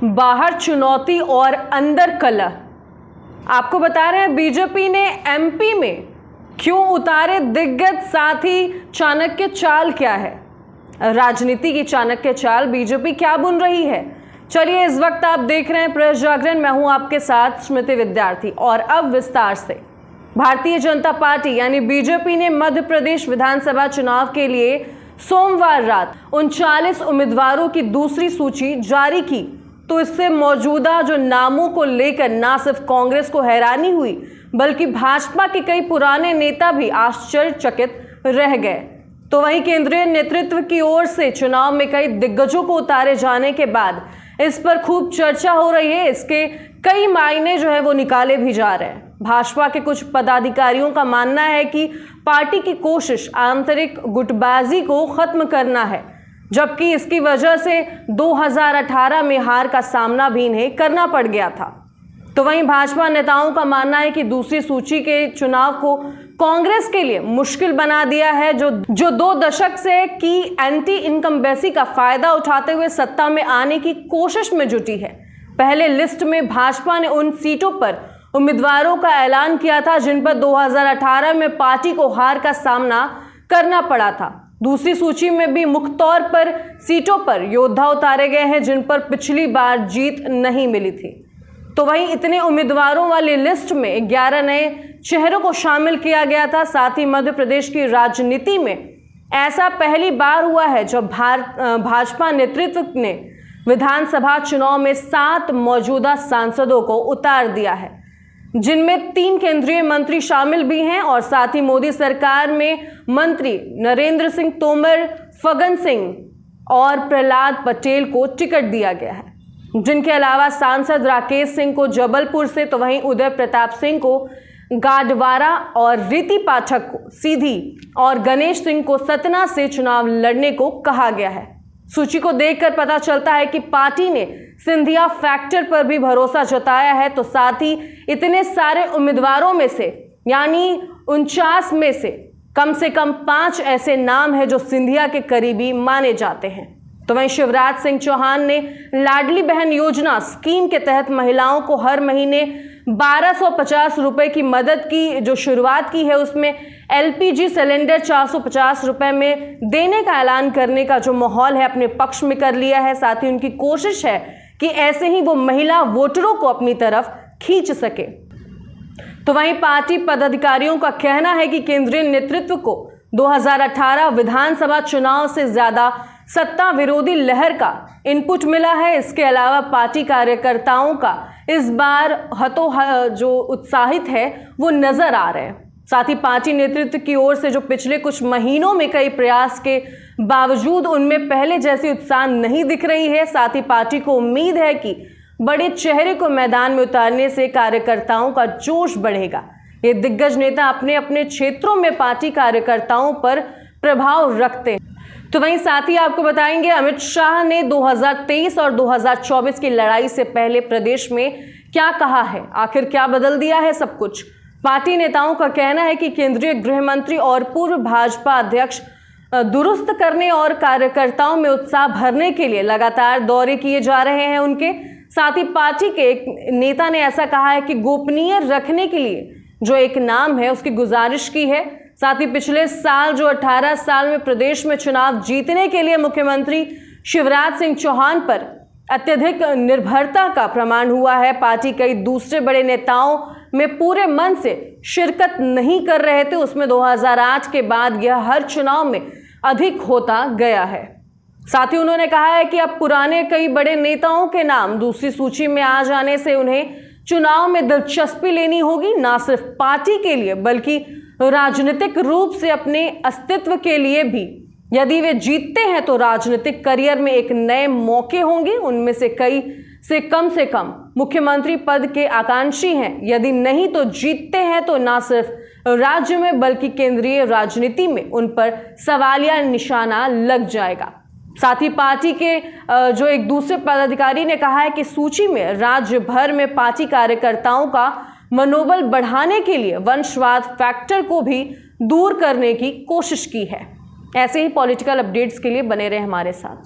बाहर चुनौती और अंदर कलह। आपको बता रहे हैं बीजेपी ने एमपी में क्यों उतारे दिग्गज साथी, चाणक्य चाल क्या है, राजनीति की चाणक्य चाल बीजेपी क्या बुन रही है। चलिए, इस वक्त आप देख रहे हैं प्रेस जागरण, मैं हूं आपके साथ स्मृति विद्यार्थी। और अब विस्तार से, भारतीय जनता पार्टी यानी बीजेपी ने मध्य प्रदेश विधानसभा चुनाव के लिए सोमवार रात 39 उम्मीदवारों की दूसरी सूची जारी की। तो इससे मौजूदा जो नामों को लेकर ना सिर्फ कांग्रेस को हैरानी हुई, बल्कि भाजपा के कई पुराने नेता भी आश्चर्यचकित रह गए। तो वहीं केंद्रीय नेतृत्व की ओर से चुनाव में कई दिग्गजों को उतारे जाने के बाद इस पर खूब चर्चा हो रही है। इसके कई मायने जो है वो निकाले भी जा रहे हैं। भाजपा के कुछ पदाधिकारियों का मानना है कि पार्टी की कोशिश आंतरिक गुटबाजी को खत्म करना है, जबकि इसकी वजह से 2018 में हार का सामना भी इन्हें करना पड़ गया था। तो वहीं भाजपा नेताओं का मानना है कि दूसरी सूची के चुनाव को कांग्रेस के लिए मुश्किल बना दिया है, जो 2 दशक से की एंटी इनकम्बेंसी का फायदा उठाते हुए सत्ता में आने की कोशिश में जुटी है। पहले लिस्ट में भाजपा ने उन सीटों पर उम्मीदवारों का ऐलान किया था जिन पर 2018 में पार्टी को हार का सामना करना पड़ा था। दूसरी सूची में भी मुख्य तौर पर सीटों पर योद्धा उतारे गए हैं जिन पर पिछली बार जीत नहीं मिली थी। तो वहीं इतने उम्मीदवारों वाली लिस्ट में 11 नए चेहरों को शामिल किया गया था। साथ ही मध्य प्रदेश की राजनीति में ऐसा पहली बार हुआ है जब भाजपा नेतृत्व ने विधानसभा चुनाव में 7 मौजूदा सांसदों को उतार दिया है, जिनमें 3 केंद्रीय मंत्री शामिल भी हैं। और साथ ही मोदी सरकार में मंत्री नरेंद्र सिंह तोमर, फग्गन सिंह और प्रहलाद पटेल को टिकट दिया गया है, जिनके अलावा सांसद राकेश सिंह को जबलपुर से, तो वहीं उदय प्रताप सिंह को गाडवारा और रीति पाठक को सीधी और गणेश सिंह को सतना से चुनाव लड़ने को कहा गया है। सूची को देखकर पता चलता है कि पार्टी ने सिंधिया फैक्टर पर भी भरोसा जताया है। तो साथ ही इतने सारे उम्मीदवारों में से यानी 49 में से कम 5 ऐसे नाम हैं जो सिंधिया के करीबी माने जाते हैं। तो वहीं शिवराज सिंह चौहान ने लाडली बहन योजना स्कीम के तहत महिलाओं को हर महीने 1250 रुपए की मदद की जो शुरुआत की है, उसमें एलपीजी सिलेंडर 450 रुपए में देने का ऐलान करने का जो माहौल है अपने पक्ष में कर लिया है। साथ ही उनकी कोशिश है कि ऐसे ही वो महिला वोटरों को अपनी तरफ खींच सके। तो वहीं पार्टी पदाधिकारियों का कहना है कि केंद्रीय नेतृत्व को 2018 विधानसभा चुनाव से ज्यादा सत्ता विरोधी लहर का इनपुट मिला है। इसके अलावा पार्टी कार्यकर्ताओं का इस बार जो उत्साहित है वो नजर आ रहे हैं। साथ ही पार्टी नेतृत्व की ओर से जो पिछले कुछ महीनों में कई प्रयास के बावजूद उनमें पहले जैसी उत्साह नहीं दिख रही है। साथ ही पार्टी को उम्मीद है कि बड़े चेहरे को मैदान में उतारने से कार्यकर्ताओं का जोश बढ़ेगा। ये दिग्गज नेता अपने अपने क्षेत्रों में पार्टी कार्यकर्ताओं पर प्रभाव रखते हैं। तो वहीं साथ ही आपको बताएंगे, अमित शाह ने 2023 और 2024 की लड़ाई से पहले प्रदेश में क्या कहा है, आखिर क्या बदल दिया है सब कुछ। पार्टी नेताओं का कहना है कि केंद्रीय गृह मंत्री और पूर्व भाजपा अध्यक्ष दुरुस्त करने और कार्यकर्ताओं में उत्साह भरने के लिए लगातार दौरे किए जा रहे हैं उनके। साथ ही पार्टी के एक नेता ने ऐसा कहा है कि गोपनीय रखने के लिए जो एक नाम है उसकी गुजारिश की है। साथ ही पिछले साल जो 18 साल में प्रदेश में चुनाव जीतने के लिए मुख्यमंत्री शिवराज सिंह चौहान पर अत्यधिक निर्भरता का प्रमाण हुआ है। पार्टी कई दूसरे बड़े नेताओं में पूरे मन से शिरकत नहीं कर रहे थे, उसमें 2008 के बाद यह हर चुनाव में अधिक होता गया है। साथ ही उन्होंने कहा है कि अब पुराने कई बड़े नेताओं के नाम दूसरी सूची में आ जाने से उन्हें चुनाव में दिलचस्पी लेनी होगी, ना सिर्फ पार्टी के लिए बल्कि राजनीतिक रूप से अपने अस्तित्व के लिए भी। यदि वे जीतते हैं तो राजनीतिक करियर में एक नए मौके होंगे। उनमें से कई से कम मुख्यमंत्री पद के आकांक्षी हैं। यदि नहीं तो जीतते हैं तो ना सिर्फ राज्य में बल्कि केंद्रीय राजनीति में उन पर सवालिया निशाना लग जाएगा। साथ ही पार्टी के जो एक दूसरे पदाधिकारी ने कहा है कि सूची में राज्य भर में पार्टी कार्यकर्ताओं का मनोबल बढ़ाने के लिए वंशवाद फैक्टर को भी दूर करने की कोशिश की है। ऐसे ही पॉलिटिकल अपडेट्स के लिए बने रहे हमारे साथ।